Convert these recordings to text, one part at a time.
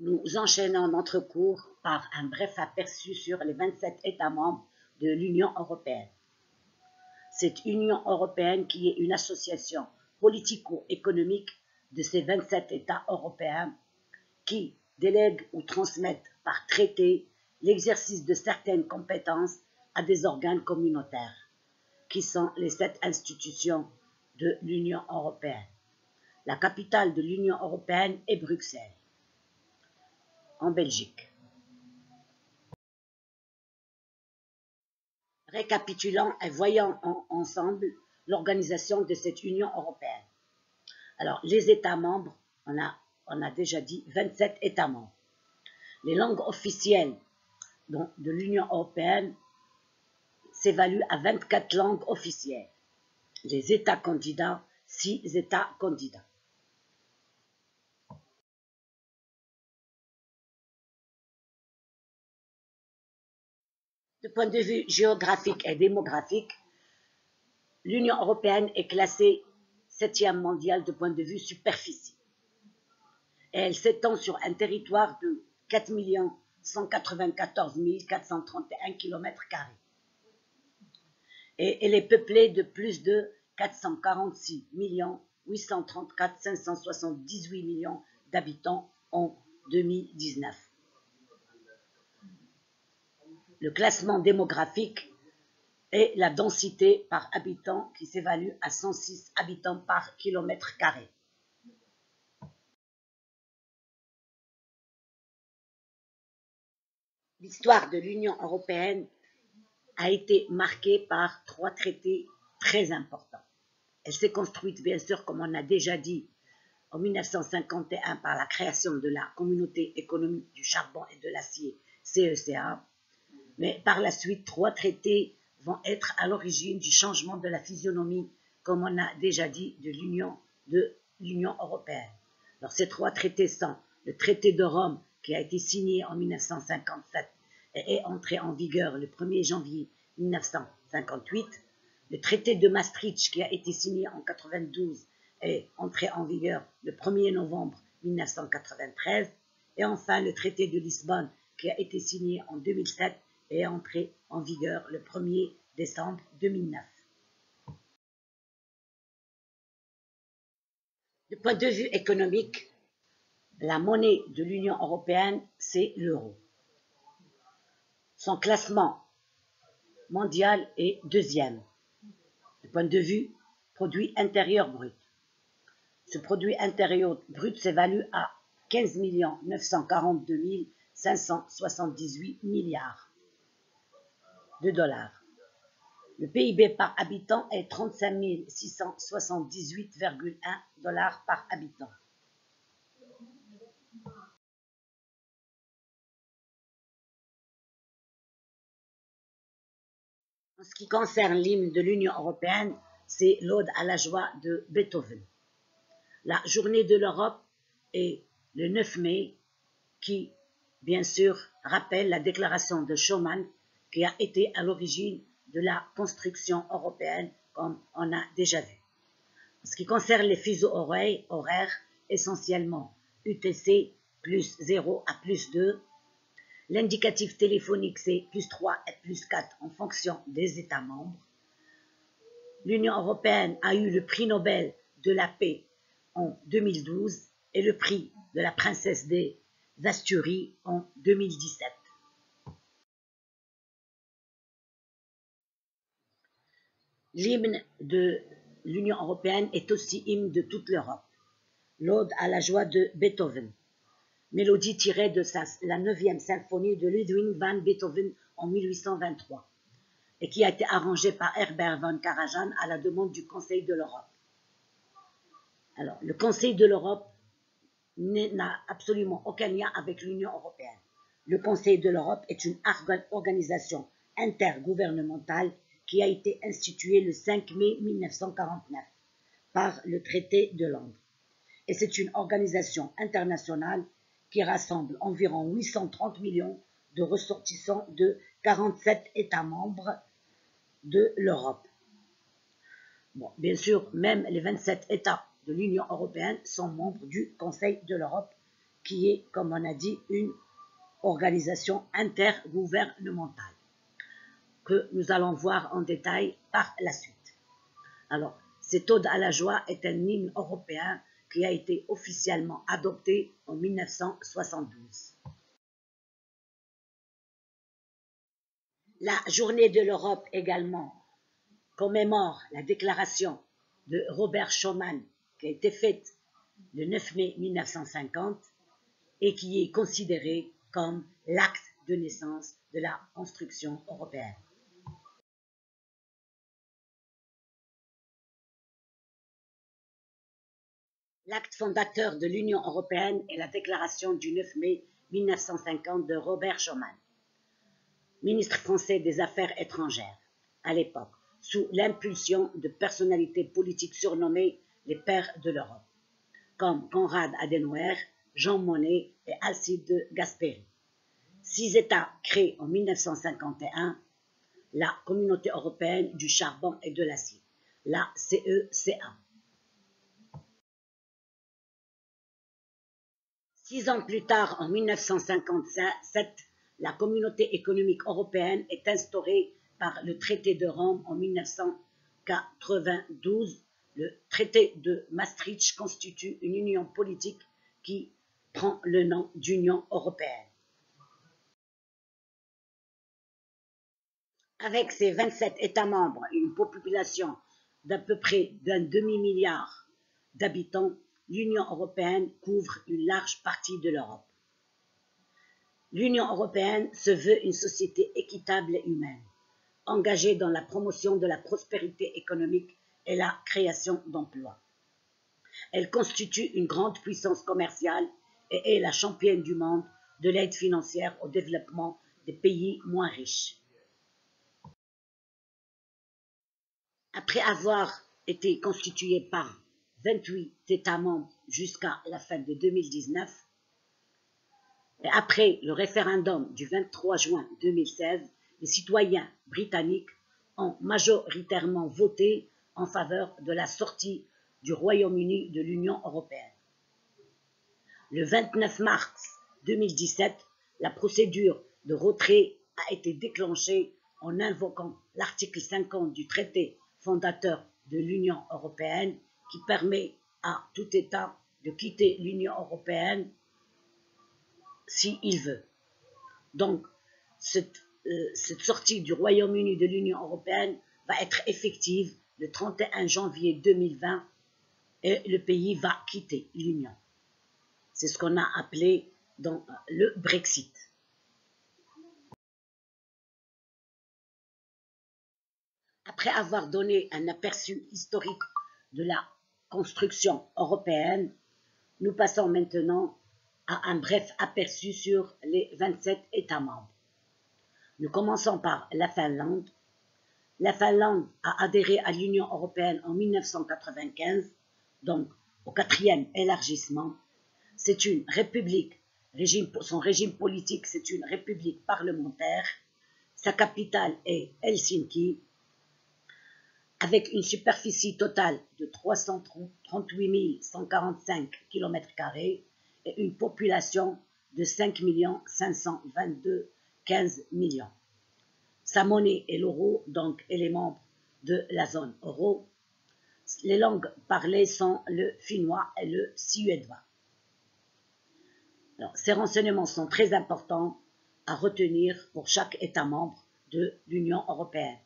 Nous enchaînons notre cours par un bref aperçu sur les 27 États membres de l'Union européenne. Cette Union européenne qui est une association politico-économique de ces 27 États européens qui délèguent ou transmettent par traité l'exercice de certaines compétences à des organes communautaires, qui sont les 7 institutions de l'Union européenne. La capitale de l'Union européenne est Bruxelles, en Belgique. Récapitulons et voyons ensemble l'organisation de cette Union européenne. Alors, les États membres, on a déjà dit 27 États membres. Les langues officielles de l'Union européenne s'évaluent à 24 langues officielles. Les États candidats, 6 États candidats. Du point de vue géographique et démographique, l'Union européenne est classée 7e mondiale de point de vue superficie. Et elle s'étend sur un territoire de 4 194 431 km². Et elle est peuplée de plus de 446 834 578 millions d'habitants en 2019. Le classement démographique est la densité par habitant qui s'évalue à 106 habitants par kilomètre carré. L'histoire de l'Union européenne a été marquée par 3 traités très importants. Elle s'est construite, bien sûr, comme on a déjà dit, en 1951 par la création de la Communauté économique du charbon et de l'acier, CECA, mais par la suite, 3 traités vont être à l'origine du changement de la physionomie, comme on a déjà dit, de l'Union européenne. Alors, ces 3 traités sont le traité de Rome, qui a été signé en 1957 et est entré en vigueur le 1er janvier 1958, le traité de Maastricht, qui a été signé en 1992 et est entré en vigueur le 1er novembre 1993, et enfin le traité de Lisbonne, qui a été signé en 2007 et est entré en vigueur le 1er décembre 2009. Du point de vue économique, la monnaie de l'Union européenne, c'est l'euro. Son classement mondial est 2e. Du point de vue produit intérieur brut. Ce produit intérieur brut s'évalue à 15 942 578 milliards de dollars. Le PIB par habitant est 35 678,1 dollars par habitant. En ce qui concerne l'hymne de l'Union européenne, c'est l'Ode à la joie de Beethoven. La journée de l'Europe est le 9 mai, qui, bien sûr, rappelle la déclaration de Schuman qui a été à l'origine de la construction européenne, comme on a déjà vu. En ce qui concerne les fuseaux horaires, essentiellement UTC, plus 0 à plus 2, l'indicatif téléphonique, c'est plus 3 et plus 4 en fonction des États membres. L'Union européenne a eu le prix Nobel de la paix en 2012 et le prix de la princesse des Asturies en 2017. L'hymne de l'Union européenne est aussi hymne de toute l'Europe. L'Ode à la joie de Beethoven, mélodie tirée de la 9e symphonie de Ludwig van Beethoven en 1823 et qui a été arrangée par Herbert von Karajan à la demande du Conseil de l'Europe. Alors, le Conseil de l'Europe n'a absolument aucun lien avec l'Union européenne. Le Conseil de l'Europe est une organisation intergouvernementale qui a été instituée le 5 mai 1949 par le traité de Londres. Et c'est une organisation internationale qui rassemble environ 830 millions de ressortissants de 47 États membres de l'Europe. Bon, bien sûr, même les 27 États de l'Union européenne sont membres du Conseil de l'Europe qui est, comme on a dit, une organisation intergouvernementale, que nous allons voir en détail par la suite. Alors, cette ode à la joie est un hymne européen qui a été officiellement adopté en 1972. La journée de l'Europe également commémore la déclaration de Robert Schuman qui a été faite le 9 mai 1950 et qui est considérée comme l'acte de naissance de la construction européenne. L'acte fondateur de l'Union européenne est la déclaration du 9 mai 1950 de Robert Schuman, ministre français des Affaires étrangères, à l'époque, sous l'impulsion de personnalités politiques surnommées les pères de l'Europe, comme Konrad Adenauer, Jean Monnet et Alcide Gasperi. 6 États créés en 1951, la Communauté européenne du charbon et de l'acier, la CECA. 6 ans plus tard, en 1957, la Communauté économique européenne est instaurée par le traité de Rome en 1992. Le traité de Maastricht constitue une union politique qui prend le nom d'Union européenne. Avec ses 27 États membres et une population d'à peu près d'un demi-milliard d'habitants, l'Union européenne couvre une large partie de l'Europe. L'Union européenne se veut une société équitable et humaine, engagée dans la promotion de la prospérité économique et la création d'emplois. Elle constitue une grande puissance commerciale et est la championne du monde de l'aide financière au développement des pays moins riches. Après avoir été constituée par 28 États membres jusqu'à la fin de 2019, et après le référendum du 23 juin 2016, les citoyens britanniques ont majoritairement voté en faveur de la sortie du Royaume-Uni de l'Union européenne. Le 29 mars 2017, la procédure de retrait a été déclenchée en invoquant l'article 50 du traité fondateur de l'Union européenne qui permet à tout État de quitter l'Union européenne s'il veut. Donc, cette sortie du Royaume-Uni de l'Union européenne va être effective le 31 janvier 2020 et le pays va quitter l'Union. C'est ce qu'on a appelé dans le Brexit. Après avoir donné un aperçu historique de la construction européenne, nous passons maintenant à un bref aperçu sur les 27 États membres. Nous commençons par la Finlande. La Finlande a adhéré à l'Union européenne en 1995, donc au 4e élargissement. C'est une république, son régime politique, c'est une république parlementaire. Sa capitale est Helsinki, avec une superficie totale de 338 145 km² et une population de 5 522 15 millions. Sa monnaie est l'euro, donc elle est membre de la zone euro. Les langues parlées sont le finnois et le suédois. Alors, ces renseignements sont très importants à retenir pour chaque État membre de l'Union européenne.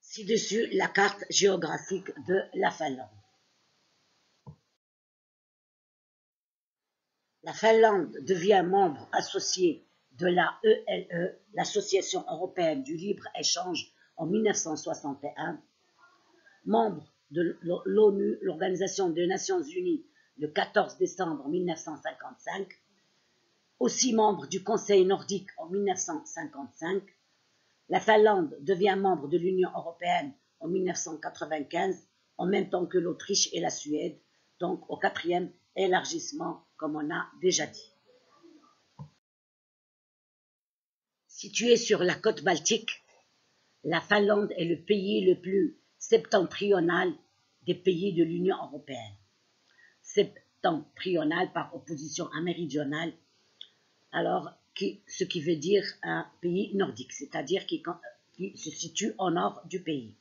Ci-dessus, la carte géographique de la Finlande. La Finlande devient membre associé de la ELE, l'Association européenne du libre-échange, en 1961, membre de l'ONU, l'Organisation des Nations Unies, le 14 décembre 1955, aussi membre du Conseil nordique en 1955. La Finlande devient membre de l'Union européenne en 1995, en même temps que l'Autriche et la Suède, donc au 4e élargissement, comme on a déjà dit. Située sur la côte baltique, la Finlande est le pays le plus septentrional des pays de l'Union européenne. septentrional par opposition à méridional, alors ce qui veut dire un pays nordique, c'est-à-dire qui se situe au nord du pays.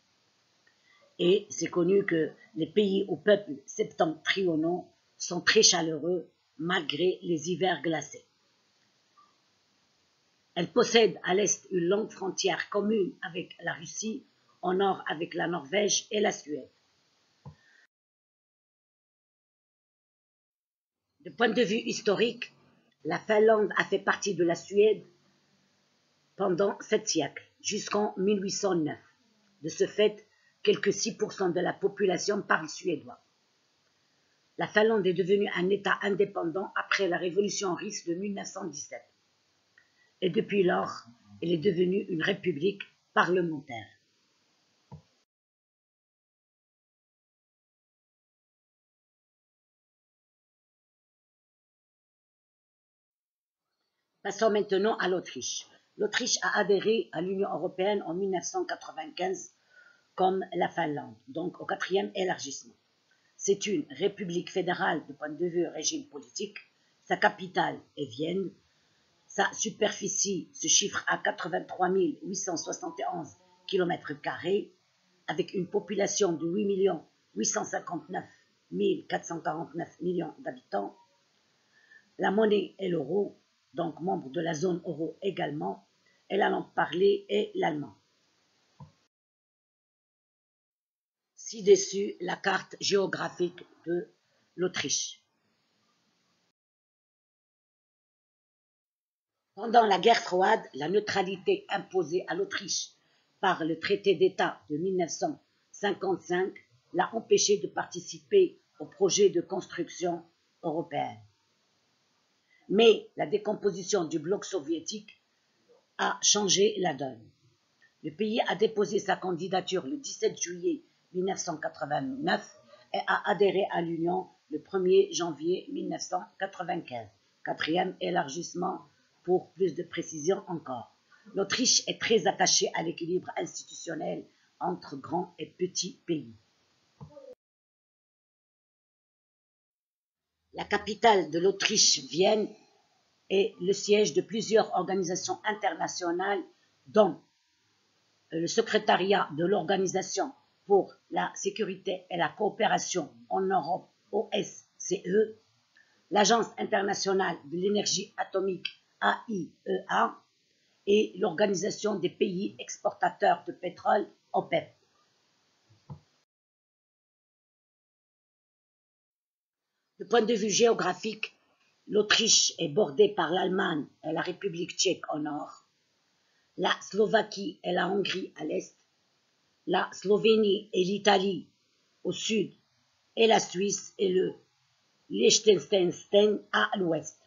Et c'est connu que les pays aux peuples septentrionaux sont très chaleureux malgré les hivers glacés. Elle possède à l'est une longue frontière commune avec la Russie, au nord avec la Norvège et la Suède. Du point de vue historique, la Finlande a fait partie de la Suède pendant 7 siècles, jusqu'en 1809. De ce fait, quelques 6% de la population parle suédois. La Finlande est devenue un État indépendant après la révolution russe de 1917. Et depuis lors, elle est devenue une république parlementaire. Passons maintenant à l'Autriche. L'Autriche a adhéré à l'Union européenne en 1995 comme la Finlande, donc au 4e élargissement. C'est une république fédérale du point de vue régime politique. Sa capitale est Vienne. Sa superficie se chiffre à 83 871 km², avec une population de 8 859 449 millions d'habitants. La monnaie est l'euro, donc membre de la zone euro également, et la langue parlée est l'allemand. Ci-dessus, la carte géographique de l'Autriche. Pendant la guerre froide, la neutralité imposée à l'Autriche par le traité d'État de 1955 l'a empêché de participer au projet de construction européenne. Mais la décomposition du bloc soviétique a changé la donne. Le pays a déposé sa candidature le 17 juillet 1989 et a adhéré à l'Union le 1er janvier 1995. 4e élargissement pour plus de précision encore. L'Autriche est très attachée à l'équilibre institutionnel entre grands et petits pays. La capitale de l'Autriche, Vienne, est le siège de plusieurs organisations internationales, dont le secrétariat de l'Organisation pour la sécurité et la coopération en Europe, OSCE, l'Agence internationale de l'énergie atomique, AIEA, et l'Organisation des pays exportateurs de pétrole, OPEP. Du point de vue géographique, l'Autriche est bordée par l'Allemagne et la République tchèque au nord, la Slovaquie et la Hongrie à l'est, la Slovénie et l'Italie au sud, et la Suisse et le Liechtenstein à l'ouest.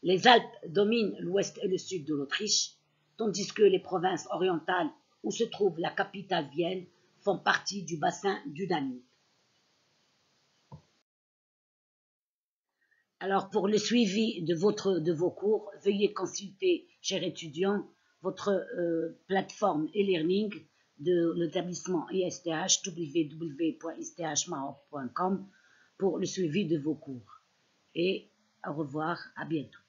Les Alpes dominent l'ouest et le sud de l'Autriche, tandis que les provinces orientales, où se trouve la capitale Vienne, font partie du bassin du Danube. Alors, pour le suivi de vos cours, veuillez consulter, chers étudiants, votre plateforme e-learning de l'établissement ISTH, www.isthmaroc.com, pour le suivi de vos cours. Et au revoir, à bientôt.